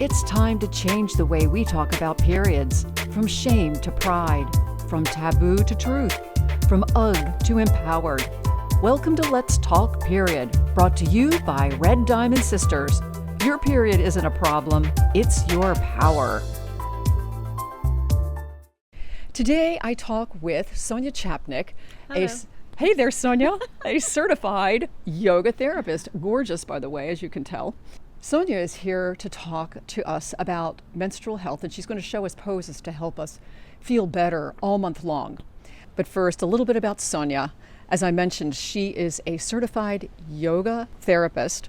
It's time to change the way we talk about periods, from shame to pride, from taboo to truth, from ugh to empowered. Welcome to Let's Talk Period, brought to you by Red Diamond Sisters. Your period isn't a problem, it's your power. Today I talk with Sonya Chapnick. Hey there, Sonya, a certified yoga therapist. Gorgeous, by the way, as you can tell. Sonya is here to talk to us about menstrual health, and she's going to show us poses to help us feel better all month long. But first, a little bit about Sonya. As I mentioned, she is a certified yoga therapist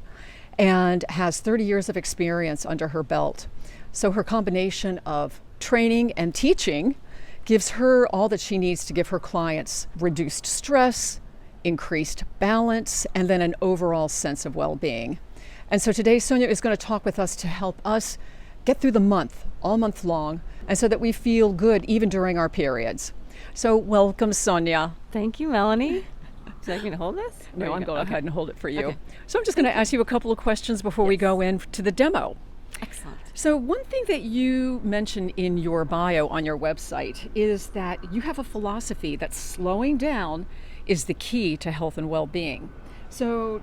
and has 30 years of experience under her belt. So her combination of training and teaching gives her all that she needs to give her clients reduced stress, increased balance, and then an overall sense of well-being. And so today Sonya is going to talk with us to help us get through the month, all month long, and so that we feel good even during our periods. So welcome, Sonya. Thank you, Melanie. Would you like me to hold this? No, I'm going to go ahead and hold it for you. Okay. So I'm just going to ask you a couple of questions before we go into the demo. Excellent. So one thing that you mention in your bio on your website is that you have a philosophy that slowing down is the key to health and well-being. So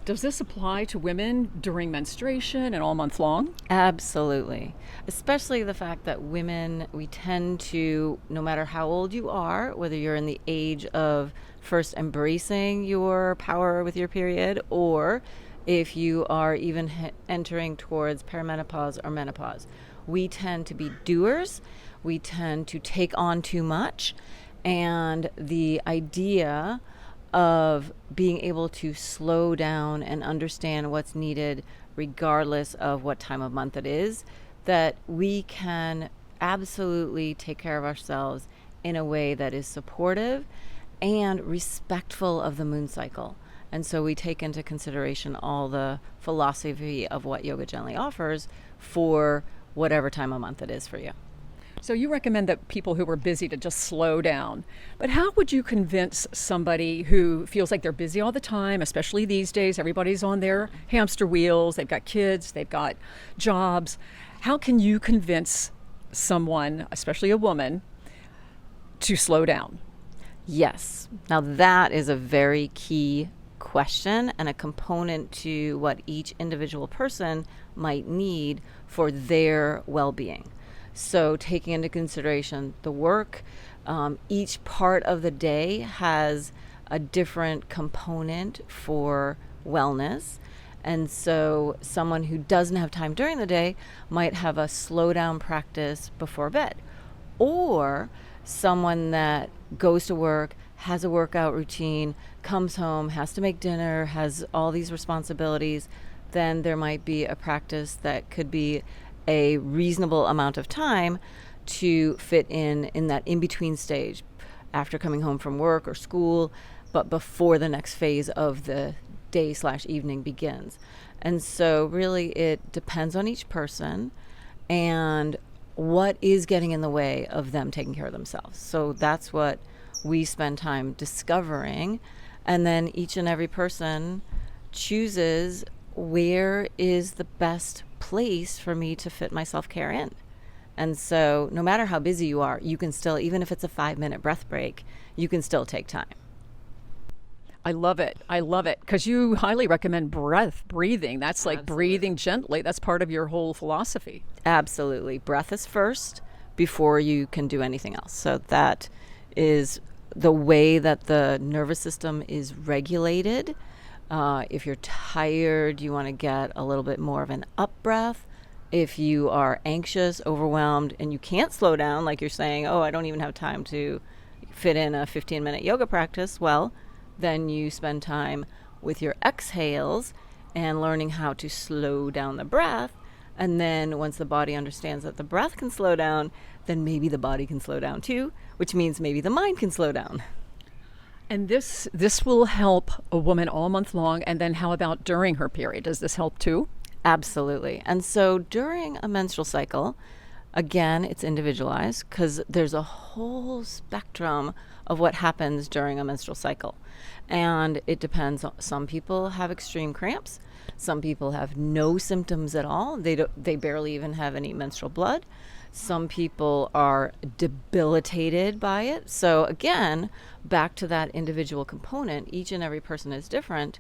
does this apply to women during menstruation and all month long? Absolutely. Especially the fact that women, we tend to, no matter how old you are, whether you're in the age of first embracing your power with your period, or if you are even entering towards perimenopause or menopause, we tend to be doers. We tend to take on too much. And the idea of being able to slow down and understand what's needed regardless of what time of month it is, that we can absolutely take care of ourselves in a way that is supportive and respectful of the moon cycle. And so we take into consideration all the philosophy of what Yoga Gently offers for whatever time of month it is for you. So you recommend that people who are busy to just slow down. But how would you convince somebody who feels like they're busy all the time, especially these days, everybody's on their hamster wheels, they've got kids, they've got jobs. How can you convince someone, especially a woman, to slow down? Yes. Now that is a very key question and a component to what each individual person might need for their well-being. So taking into consideration the work, each part of the day has a different component for wellness. And so someone who doesn't have time during the day might have a slow down practice before bed. Or someone that goes to work, has a workout routine, comes home, has to make dinner, has all these responsibilities, then there might be a practice that could be a reasonable amount of time to fit in that in-between stage after coming home from work or school, but before the next phase of the day/evening begins. And so really it depends on each person and what is getting in the way of them taking care of themselves. So that's what we spend time discovering, and then each and every person chooses where is the best place for me to fit my self-care in. And so no matter how busy you are, you can still, even if it's a 5-minute breath break, you can still take time. I love it, because you highly recommend breathing. That's like Absolutely. Breathing gently. That's part of your whole philosophy. Absolutely. Breath is first before you can do anything else. So that is the way that the nervous system is regulated. If you're tired, you want to get a little bit more of an up breath. If you are anxious, overwhelmed, and you can't slow down, like you're saying, oh, I don't even have time to fit in a 15-minute yoga practice, well, then you spend time with your exhales and learning how to slow down the breath. And then once the body understands that the breath can slow down, then maybe the body can slow down too, which means maybe the mind can slow down. And this will help a woman all month long. And then how about during her period? Does this help too? Absolutely. And so during a menstrual cycle, Again, it's individualized because there's a whole spectrum of what happens during a menstrual cycle. And it depends. Some people have extreme cramps. Some people have no symptoms at all. They barely even have any menstrual blood. Some people are debilitated by it. So again, back to that individual component, each and every person is different.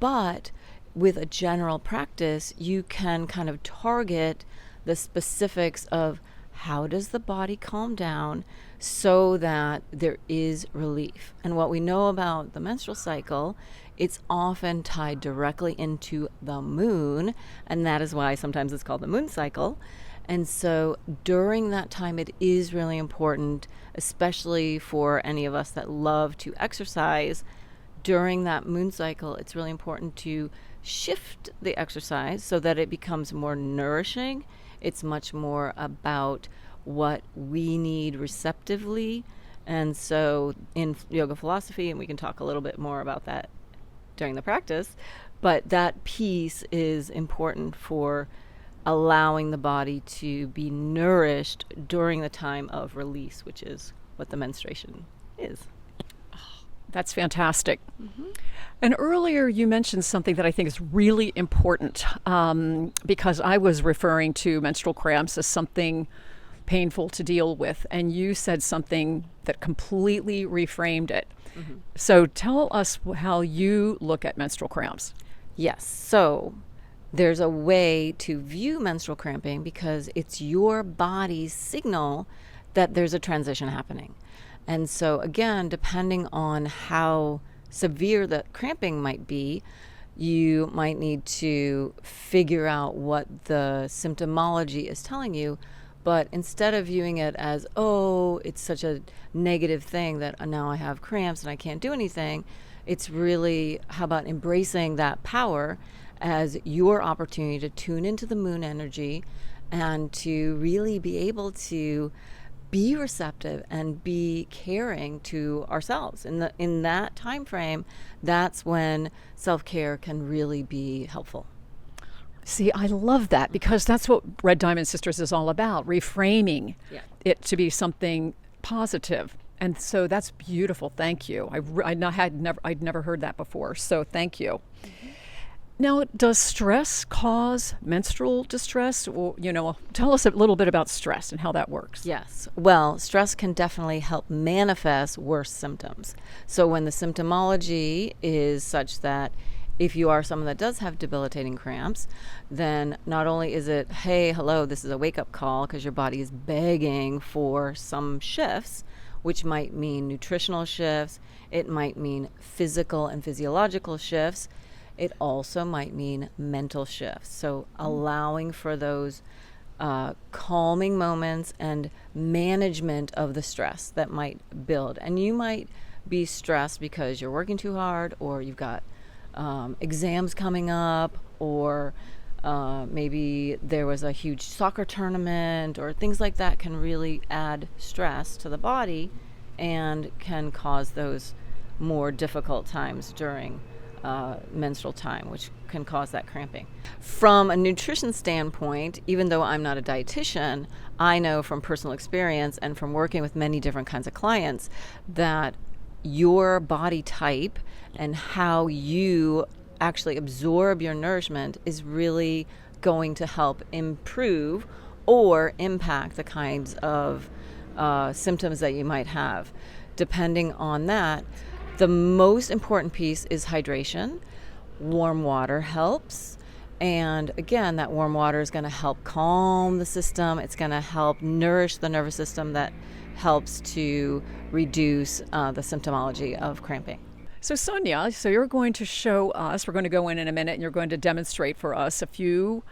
But with a general practice, you can kind of target the specifics of how does the body calm down so that there is relief. And what we know about the menstrual cycle, it's often tied directly into the moon, and that is why sometimes it's called the moon cycle. And so during that time, it is really important, especially for any of us that love to exercise. During that moon cycle, it's really important to shift the exercise so that it becomes more nourishing. It's much more about what we need receptively. And so in yoga philosophy, and we can talk a little bit more about that during the practice, but that piece is important for allowing the body to be nourished during the time of release, which is what the menstruation is. That's fantastic. And earlier you mentioned something that I think is really important, because I was referring to menstrual cramps as something painful to deal with, and you said something that completely reframed it. So tell us how you look at menstrual cramps. Yes. So there's a way to view menstrual cramping because it's your body's signal that there's a transition happening. And so again, depending on how severe the cramping might be, you might need to figure out what the symptomology is telling you. But instead of viewing it as, oh, it's such a negative thing that now I have cramps and I can't do anything, it's really, how about embracing that power as your opportunity to tune into the moon energy and to really be able to be receptive and be caring to ourselves. In that time frame, that's when self-care can really be helpful. See, I love that because that's what Red Diamond Sisters is all about, reframing it to be something positive. And so that's beautiful. Thank you. I'd never heard that before. So thank you. Now, does stress cause menstrual distress? Or, tell us a little bit about stress and how that works. Yes. Well, stress can definitely help manifest worse symptoms. So when the symptomology is such that if you are someone that does have debilitating cramps, then not only is it, hey, hello, this is a wake-up call because your body is begging for some shifts, which might mean nutritional shifts, it might mean physical and physiological shifts, it also might mean mental shifts. So allowing for those calming moments and management of the stress that might build. And you might be stressed because you're working too hard, or you've got exams coming up, or maybe there was a huge soccer tournament, or things like that can really add stress to the body and can cause those more difficult times during menstrual time, which can cause that cramping. From a nutrition standpoint, even though I'm not a dietitian, I know from personal experience and from working with many different kinds of clients that your body type and how you actually absorb your nourishment is really going to help improve or impact the kinds of symptoms that you might have. Depending on that, the most important piece is hydration. Warm water helps. And again, that warm water is going to help calm the system. It's going to help nourish the nervous system that helps to reduce the symptomology of cramping. So Sonya, you're going to show us, we're going to go in a minute, and you're going to demonstrate for us a few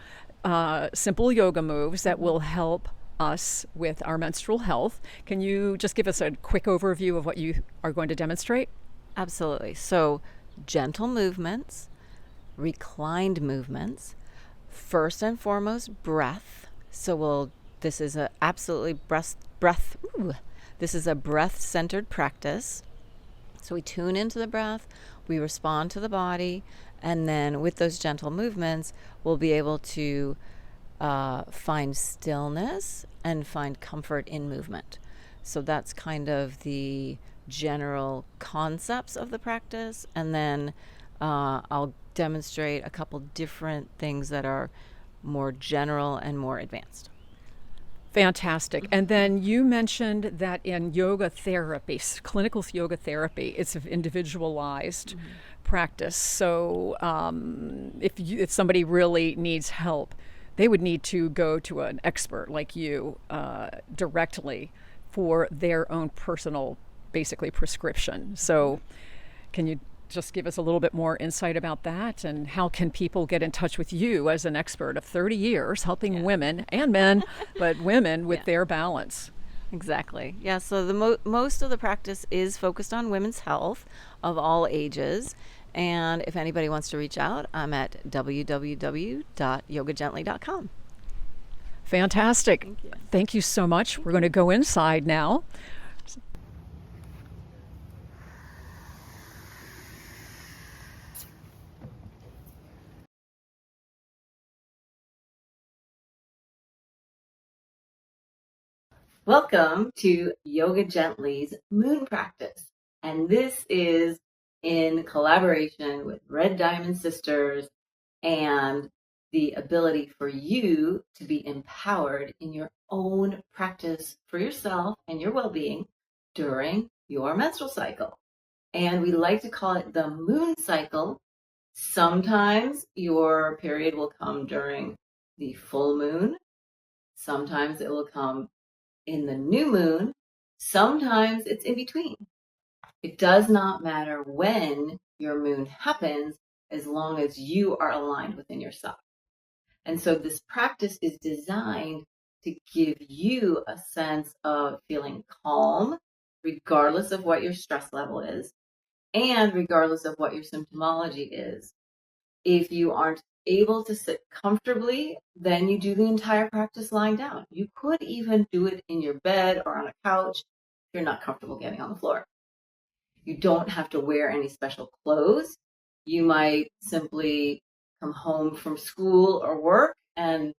simple yoga moves that will help us with our menstrual health. Can you just give us a quick overview of what you are going to demonstrate? Absolutely. So gentle movements, reclined movements, first and foremost breath. So this is a absolutely this is a breath-centered practice. So we tune into the breath, we respond to the body, and then with those gentle movements, we'll be able to find stillness and find comfort in movement. So that's kind of the general concepts of the practice. And then I'll demonstrate a couple different things that are more general and more advanced. Fantastic. And then you mentioned that in yoga therapy, clinical yoga therapy, it's an individualized practice. So if somebody really needs help, they would need to go to an expert like you directly for their own personal, basically, prescription. So can you just give us a little bit more insight about that, and how can people get in touch with you as an expert of 30 years helping women and men, but women with their balance? Exactly. Yeah. So most of the practice is focused on women's health of all ages. And if anybody wants to reach out, I'm at www.yogagently.com. Fantastic. Thank you so much. We're going to go inside now. Welcome to Yoga Gently's Moon Practice. And this is in collaboration with Red Diamond Sisters and the ability for you to be empowered in your own practice for yourself and your well-being during your menstrual cycle. And we like to call it the moon cycle. Sometimes your period will come during the full moon. Sometimes it will come in the new moon. Sometimes it's in between. It does not matter when your moon happens as long as you are aligned within yourself. And so this practice is designed to give you a sense of feeling calm, regardless of what your stress level is, and regardless of what your symptomology is. If you aren't able to sit comfortably, then you do the entire practice lying down. You could even do it in your bed or on a couch if you're not comfortable getting on the floor. You don't have to wear any special clothes. You might simply come home from school or work and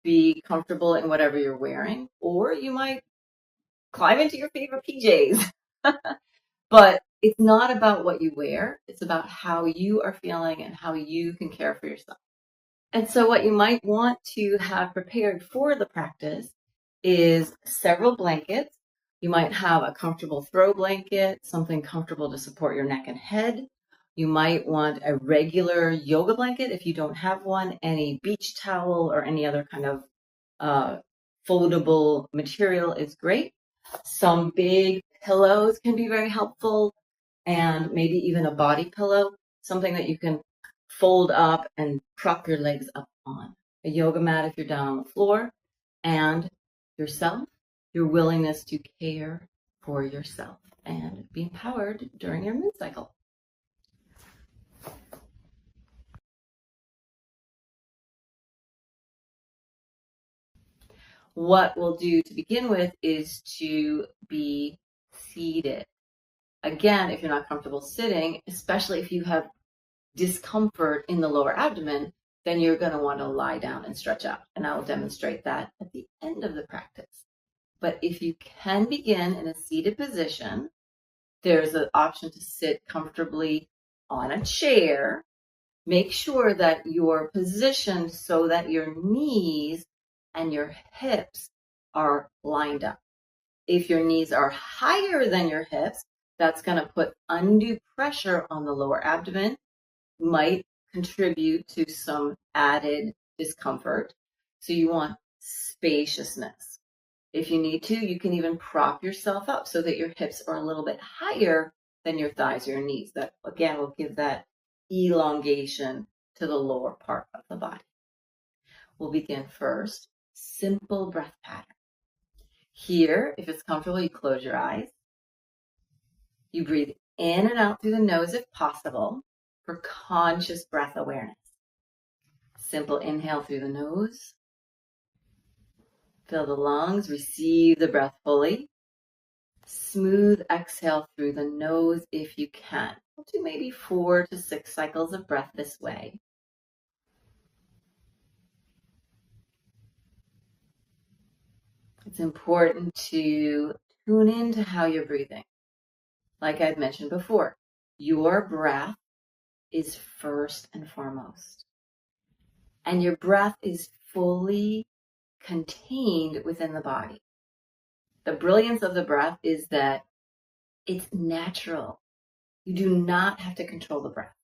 be comfortable in whatever you're wearing, or you might climb into your favorite PJs. But it's not about what you wear. It's about how you are feeling and how you can care for yourself. And so what you might want to have prepared for the practice is several blankets. You might have a comfortable throw blanket, something comfortable to support your neck and head. You might want a regular yoga blanket if you don't have one, any beach towel or any other kind of foldable material is great. Some big pillows can be very helpful, and maybe even a body pillow, something that you can fold up and prop your legs up on. A yoga mat if you're down on the floor, and yourself, your willingness to care for yourself and be empowered during your moon cycle. What we'll do to begin with is to be seated. Again, if you're not comfortable sitting, especially if you have discomfort in the lower abdomen, then you're going to want to lie down and stretch out. And I will demonstrate that at the end of the practice. But if you can begin in a seated position, there's an option to sit comfortably on a chair. Make sure that you're positioned so that your knees and your hips are lined up. If your knees are higher than your hips, that's going to put undue pressure on the lower abdomen, might contribute to some added discomfort. So you want spaciousness. If you need to, you can even prop yourself up so that your hips are a little bit higher than your thighs or your knees. That, again, will give that elongation to the lower part of the body. We'll begin first, simple breath pattern. Here, if it's comfortable, you close your eyes. You breathe in and out through the nose if possible for conscious breath awareness. Simple inhale through the nose. Fill the lungs, receive the breath fully. Smooth exhale through the nose if you can. We'll do maybe 4 to 6 cycles of breath this way. It's important to tune into how you're breathing. Like I've mentioned before, your breath is first and foremost. And your breath is fully contained within the body. The brilliance of the breath is that it's natural. You do not have to control the breath.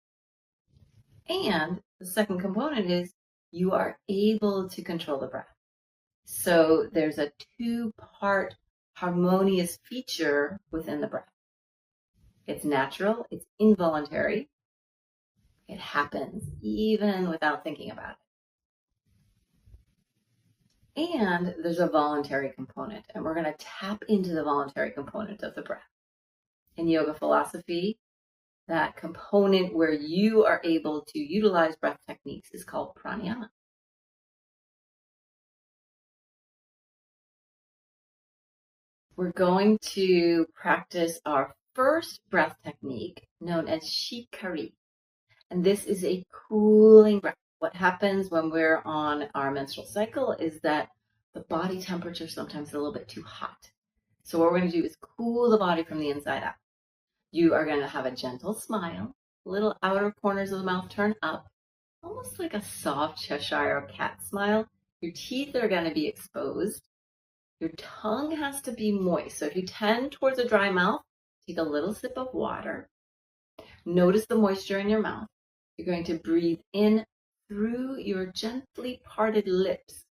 And the second component is you are able to control the breath. So there's a two-part harmonious feature within the breath. It's natural, it's involuntary. It happens even without thinking about it. And there's a voluntary component, and we're going to tap into the voluntary component of the breath. In yoga philosophy, that component where you are able to utilize breath techniques is called pranayama. We're going to practice our first breath technique known as shikari. And this is a cooling breath. What happens when we're on our menstrual cycle is that the body temperature is sometimes a little bit too hot. So what we're going to do is cool the body from the inside out. You are going to have a gentle smile, little outer corners of the mouth turn up, almost like a soft Cheshire cat smile. Your teeth are going to be exposed. Your tongue has to be moist. So if you tend towards a dry mouth, take a little sip of water. Notice the moisture in your mouth. You're going to breathe in through your gently parted lips.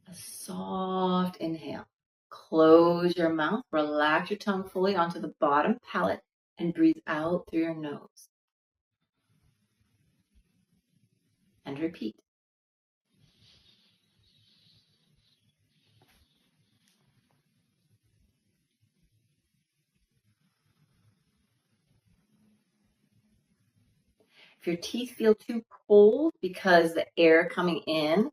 A soft inhale. Close your mouth, relax your tongue fully onto the bottom palate, and breathe out through your nose. And repeat. If your teeth feel too cold because the air coming in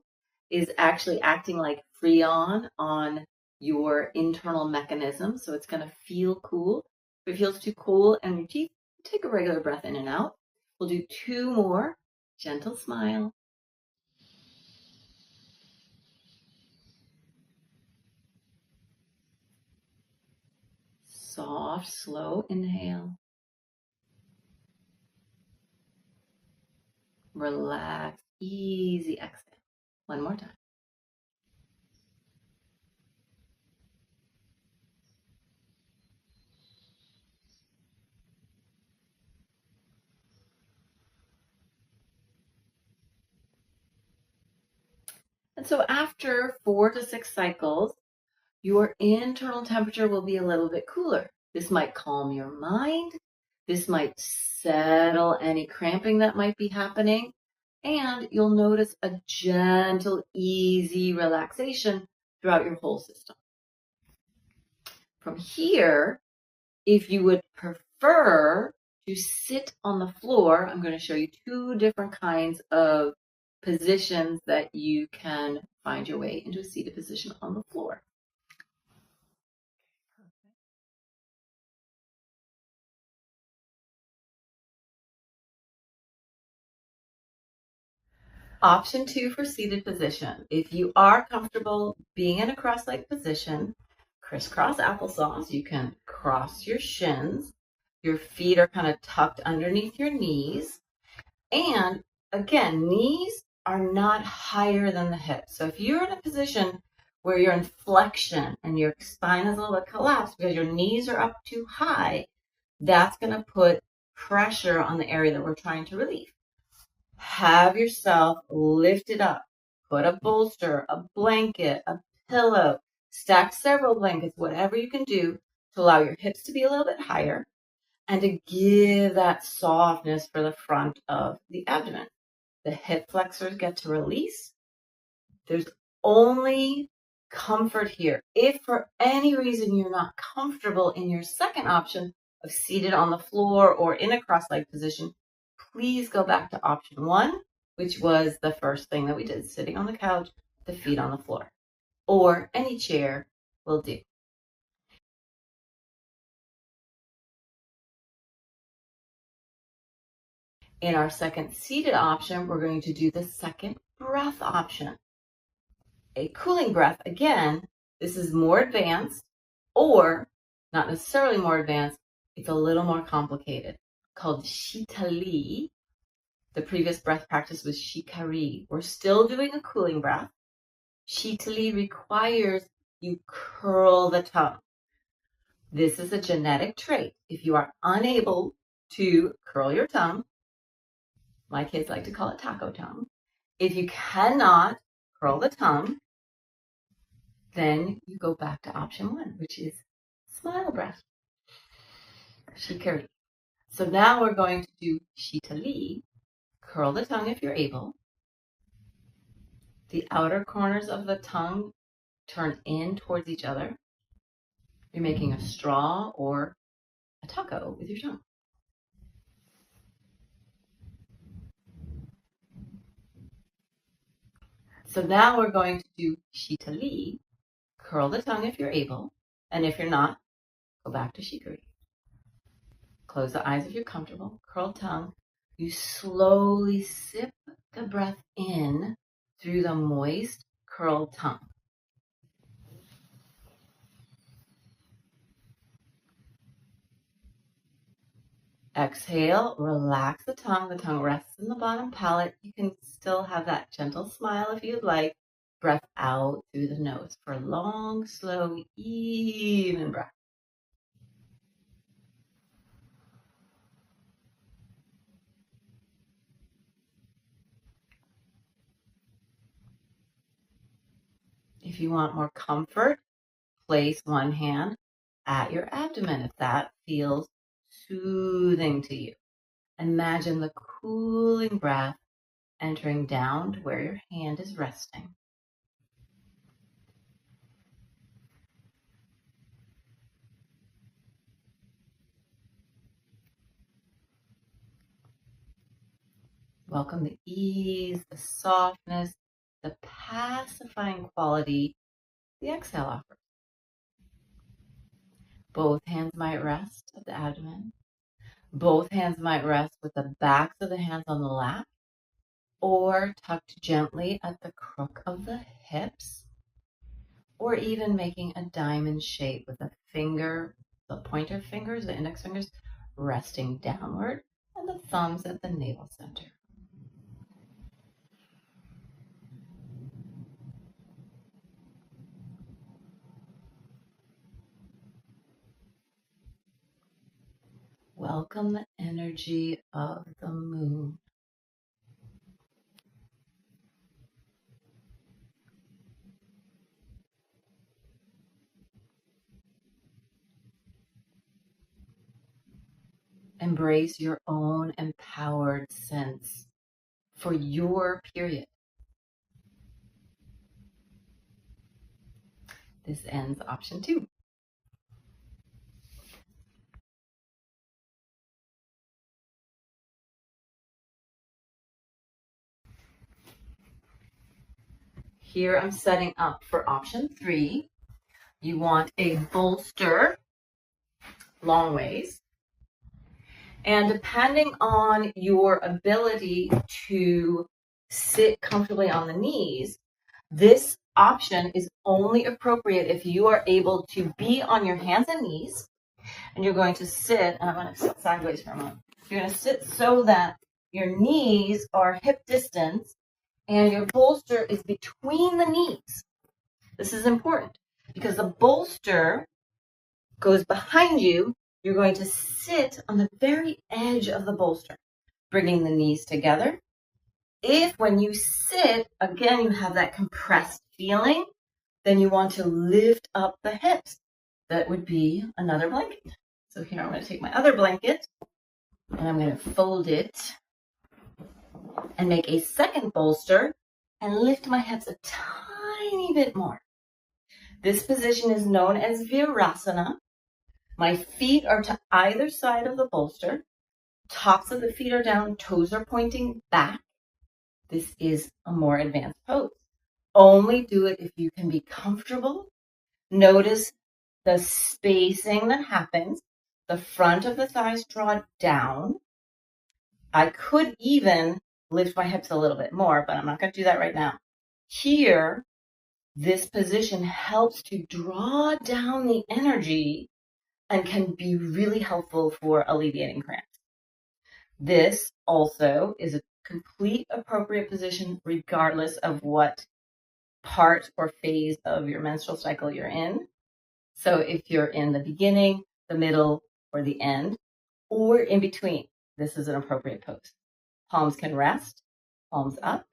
is actually acting like Freon on your internal mechanism, so it's going to feel cool. If it feels too cool and your teeth, take a regular breath in and out. We'll do two more. Gentle smile. Soft, slow inhale. Relax, easy exhale. One more time. And so after 4 to 6 cycles, your internal temperature will be a little bit cooler. This might calm your mind. This might settle any cramping that might be happening. And you'll notice a gentle, easy relaxation throughout your whole system. From here, if you would prefer to sit on the floor, I'm going to show you two different kinds of positions that you can find your way into a seated position on the floor. Option 2 for seated position. If you are comfortable being in a cross-legged position, crisscross applesauce, you can cross your shins. Your feet are kind of tucked underneath your knees. And again, knees are not higher than the hips. So if you're in a position where you're in flexion and your spine is a little bit collapsed because your knees are up too high, that's going to put pressure on the area that we're trying to relieve. Have yourself lifted up. Put a bolster, a blanket, a pillow, stack several blankets, whatever you can do to allow your hips to be a little bit higher and to give that softness for the front of the abdomen. The hip flexors get to release. There's only comfort here. If for any reason you're not comfortable in your second option of seated on the floor or in a cross-legged position, please go back to option 1, which was the first thing that we did, sitting on the couch, the feet on the floor, or any chair will do. In our second seated option, we're going to do the second breath option. A cooling breath, again, this is more advanced, or not necessarily more advanced, it's a little more complicated, called Shitali. The previous breath practice was Shikari. We're still doing a cooling breath. Shitali requires you curl the tongue. This is a genetic trait. If you are unable to curl your tongue, my kids like to call it taco tongue. If you cannot curl the tongue, then you go back to option 1, which is smile breath. Shikari. So now we're going to do Shitali. Curl the tongue if you're able. The outer corners of the tongue turn in towards each other. You're making a straw or a taco with your tongue. So now we're going to do Shitali. Curl the tongue if you're able, and if you're not, go back to Shikari. Close the eyes if you're comfortable. Curl tongue. You slowly sip the breath in through the moist, curled tongue. Exhale, relax the tongue. The tongue rests in the bottom palate. You can still have that gentle smile if you'd like. Breath out through the nose for a long, slow, even breath. If you want more comfort, place one hand at your abdomen if that feels soothing to you. Imagine the cooling breath entering down to where your hand is resting. Welcome the ease, the softness, the pacifying quality the exhale offers. Both hands might rest at the abdomen. Both hands might rest with the backs of the hands on the lap, or tucked gently at the crook of the hips, or even making a diamond shape with the pointer fingers, the index fingers, resting downward, and the thumbs at the navel center. Welcome the energy of the moon. Embrace your own empowered sense for your period. This ends option 2. Here I'm setting up for option 3. You want a bolster long ways. And depending on your ability to sit comfortably on the knees, this option is only appropriate if you are able to be on your hands and knees, and you're going to sit, and I'm going to sit sideways for a moment. You're going to sit so that your knees are hip distance and your bolster is between the knees. This is important because the bolster goes behind you. You're going to sit on the very edge of the bolster, bringing the knees together. If when you sit, again, you have that compressed feeling, then you want to lift up the hips. That would be another blanket. So here I'm going to take my other blanket and I'm going to fold it and make a second bolster and lift my hips a tiny bit more. This position is known as Virasana. My feet are to either side of the bolster. Tops of the feet are down, toes are pointing back. This is a more advanced pose. Only do it if you can be comfortable. Notice the spacing that happens. The front of the thighs draw down. I could even lift my hips a little bit more, but I'm not going to do that right now. Here, this position helps to draw down the energy and can be really helpful for alleviating cramps. This also is a complete appropriate position regardless of what part or phase of your menstrual cycle you're in. So if you're in the beginning, the middle, or the end, or in between, this is an appropriate pose. Palms can rest, palms up.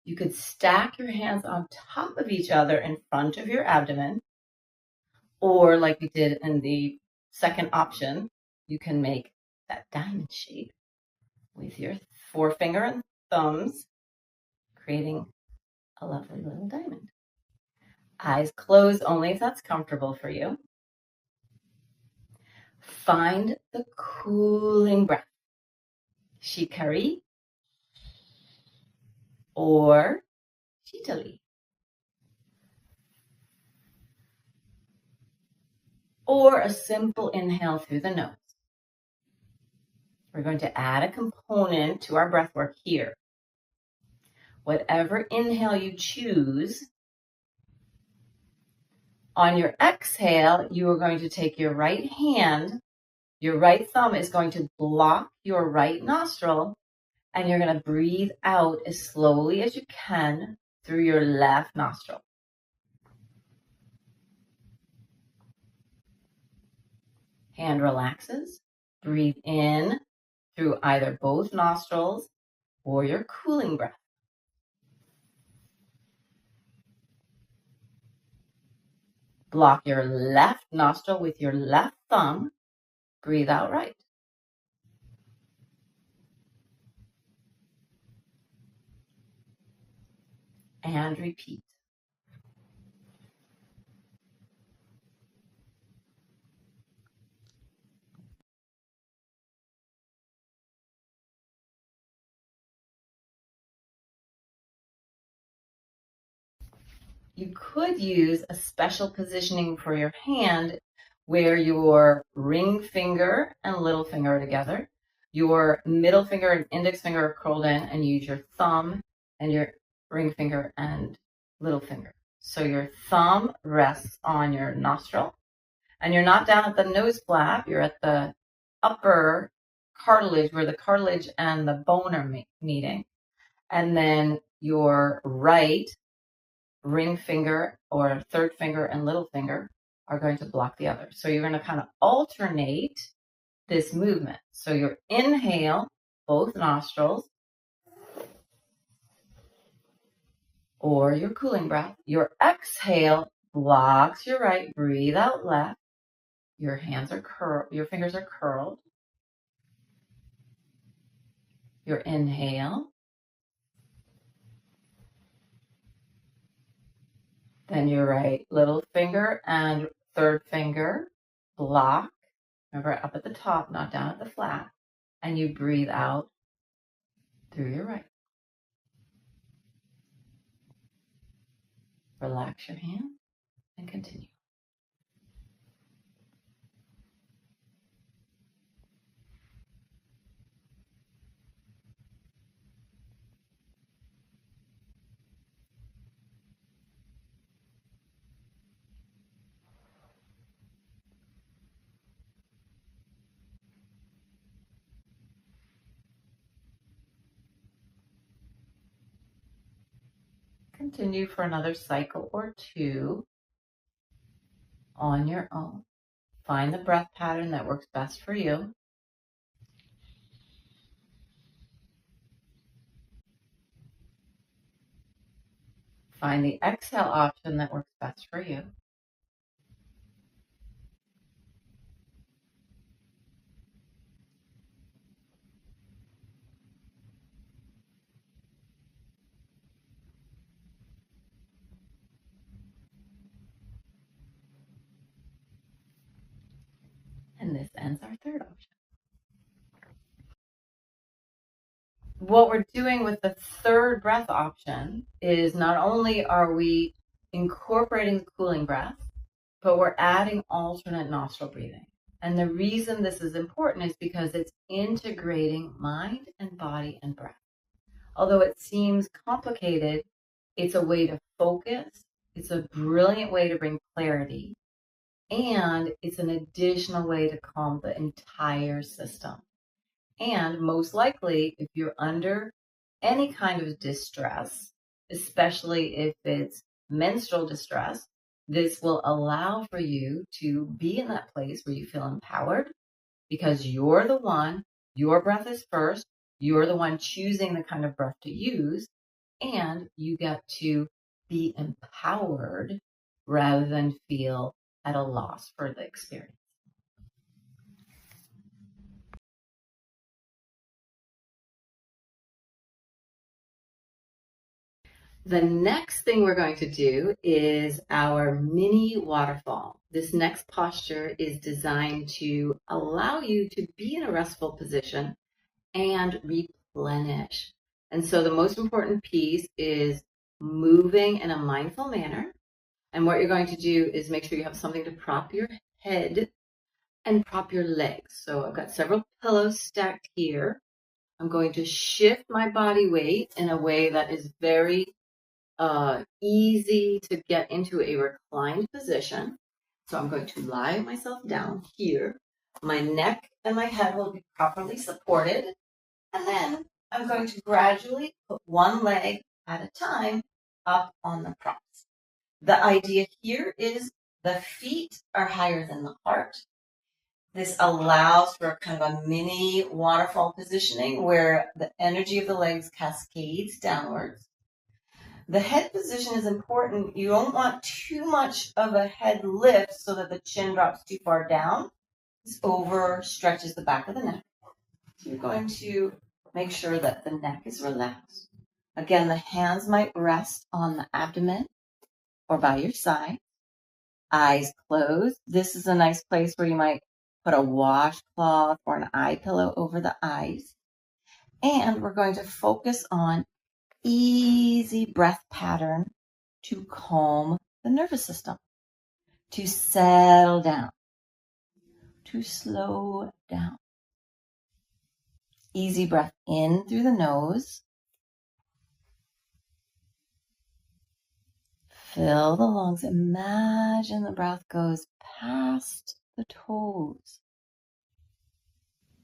You could stack your hands on top of each other in front of your abdomen, or like we did in the second option, you can make that diamond shape with your forefinger and thumbs, creating a lovely little diamond. Eyes closed only if that's comfortable for you. Find the cooling breath. Shikari or Shitali. Or a simple inhale through the nose. We're going to add a component to our breath work here. Whatever inhale you choose, on your exhale, you are going to take your right hand, your right thumb is going to block your right nostril, and you're going to breathe out as slowly as you can through your left nostril. Hand relaxes. Breathe in through either both nostrils or your cooling breath. Block your left nostril with your left thumb. Breathe out right. And repeat. You could use a special positioning for your hand where your ring finger and little finger are together. Your middle finger and index finger are curled in, and you use your thumb and your ring finger and little finger. So your thumb rests on your nostril, and you're not down at the nose flap, you're at the upper cartilage where the cartilage and the bone are meeting. And then your right ring finger or third finger and little finger are going to block the other. So you're going to kind of alternate this movement. So your inhale, both nostrils, or your cooling breath. Your exhale blocks your right, breathe out left. Your hands are curled, your fingers are curled. Your inhale. Then your right little finger and third finger block. Remember, up at the top, not down at the flat. And you breathe out through your right. Relax your hand and continue. Continue for another cycle or two on your own. Find the breath pattern that works best for you. Find the exhale option that works best for you. And this ends our third option. What we're doing with the third breath option is not only are we incorporating the cooling breath, but we're adding alternate nostril breathing. And the reason this is important is because it's integrating mind and body and breath. Although it seems complicated, it's a way to focus. It's a brilliant way to bring clarity. And it's an additional way to calm the entire system. And most likely, if you're under any kind of distress, especially if it's menstrual distress, this will allow for you to be in that place where you feel empowered because you're the one, your breath is first, you're the one choosing the kind of breath to use, and you get to be empowered rather than feel at a loss for the experience. The next thing we're going to do is our mini waterfall. This next posture is designed to allow you to be in a restful position and replenish. And so the most important piece is moving in a mindful manner. And what you're going to do is make sure you have something to prop your head and prop your legs. So I've got several pillows stacked here. I'm going to shift my body weight in a way that is very easy to get into a reclined position. So I'm going to lie myself down here. My neck and my head will be properly supported. And then I'm going to gradually put one leg at a time up on the props. The idea here is the feet are higher than the heart. This allows for kind of a mini waterfall positioning where the energy of the legs cascades downwards. The head position is important. You don't want too much of a head lift so that the chin drops too far down. This overstretches the back of the neck. So you're going to make sure that the neck is relaxed. Again, the hands might rest on the abdomen or by your side. Eyes closed. This is a nice place where you might put a washcloth or an eye pillow over the eyes. And we're going to focus on easy breath pattern to calm the nervous system, to settle down, to slow down. Easy breath in through the nose. Fill the lungs. Imagine the breath goes past the toes.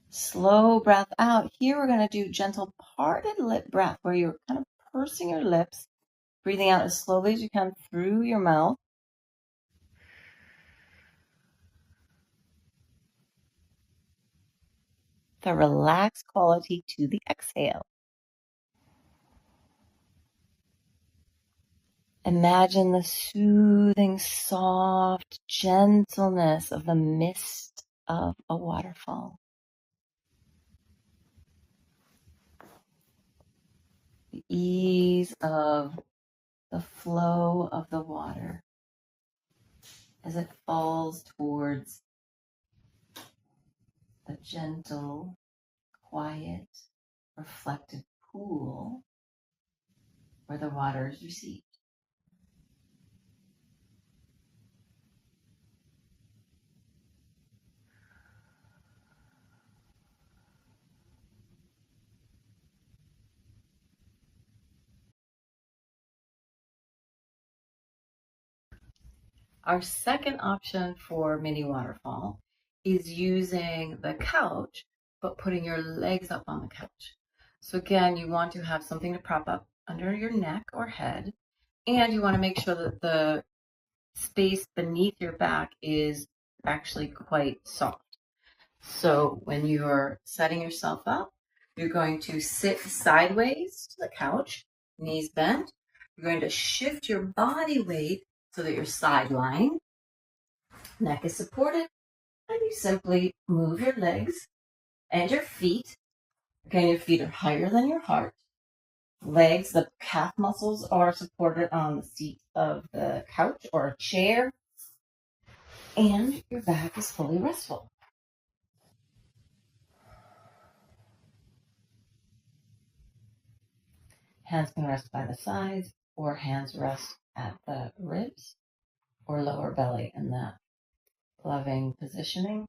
Slow breath out. Here we're going to do gentle parted lip breath where you're kind of pursing your lips, breathing out as slowly as you can through your mouth. The relaxed quality to the exhale. Imagine the soothing, soft gentleness of the mist of a waterfall. The ease of the flow of the water as it falls towards the gentle, quiet, reflective pool where the water is received. Our second option for mini waterfall is using the couch, but putting your legs up on the couch. So again, you want to have something to prop up under your neck or head, and you want to make sure that the space beneath your back is actually quite soft. So when you're setting yourself up, you're going to sit sideways to the couch, knees bent. You're going to shift your body weight so that you're side lying. Neck is supported, and you simply move your legs and your feet. Again, your feet are higher than your heart. Legs, the calf muscles are supported on the seat of the couch or a chair, and your back is fully restful. Hands can rest by the sides, or hands rest at the ribs or lower belly in that loving positioning.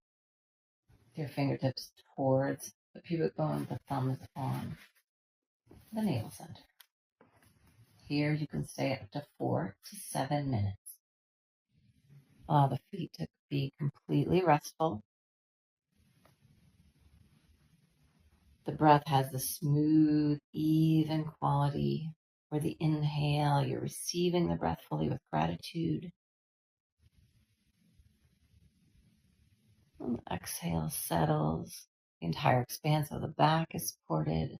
your fingertips towards the pubic bone, the thumbs on the navel center. Here you can stay up to 4 to 7 minutes. Allow the feet to be completely restful. The breath has the smooth, even quality. For the inhale, you're receiving the breath fully with gratitude. And the exhale settles. The entire expanse of the back is supported.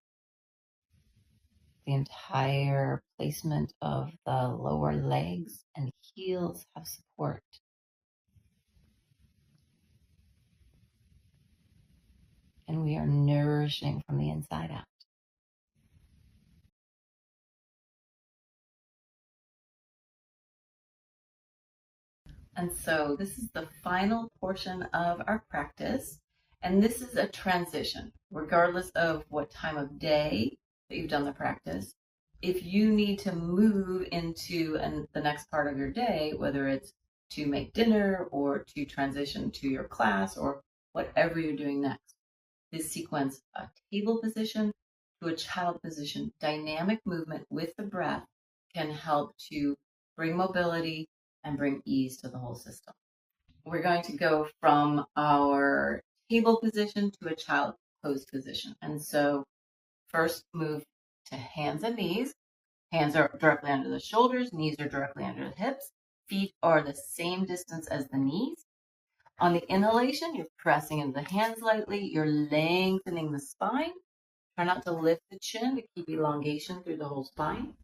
The entire placement of the lower legs and heels have support. And we are nourishing from the inside out. And so this is the final portion of our practice. And this is a transition, regardless of what time of day that you've done the practice. If you need to move into the next part of your day, whether it's to make dinner or to transition to your class or whatever you're doing next, this sequence, a table position to a child position, dynamic movement with the breath can help to bring mobility and bring ease to the whole system. We're going to go from our table position to a child pose position. And so first move to hands and knees. Hands are directly under the shoulders, knees are directly under the hips. Feet are the same distance as the knees. On the inhalation, you're pressing into the hands lightly. You're lengthening the spine. Try not to lift the chin to keep elongation through the whole spine.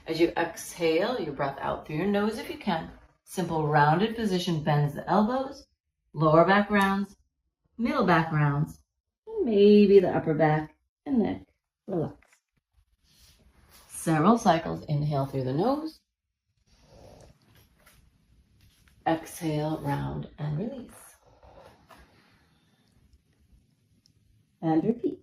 As you exhale, your breath out through your nose if you can. Simple rounded position bends the elbows, lower back rounds, middle back rounds, and maybe the upper back and neck relax. Several cycles, inhale through the nose. Exhale, round and release. And repeat.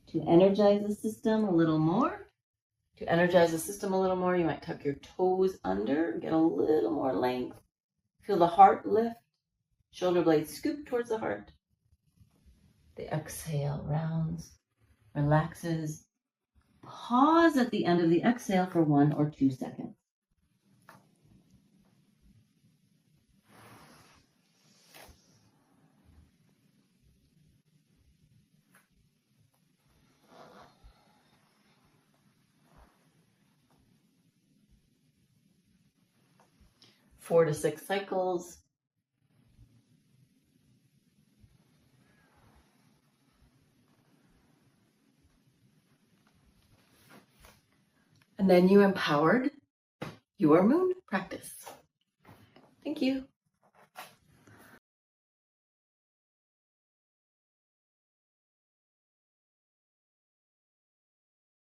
To energize the system a little more, you might tuck your toes under, get a little more length. Feel the heart lift, shoulder blades scoop towards the heart. The exhale rounds, relaxes. Pause at the end of the exhale for 1 or 2 seconds. Four to 6 cycles. And then you empowered your moon practice. Thank you.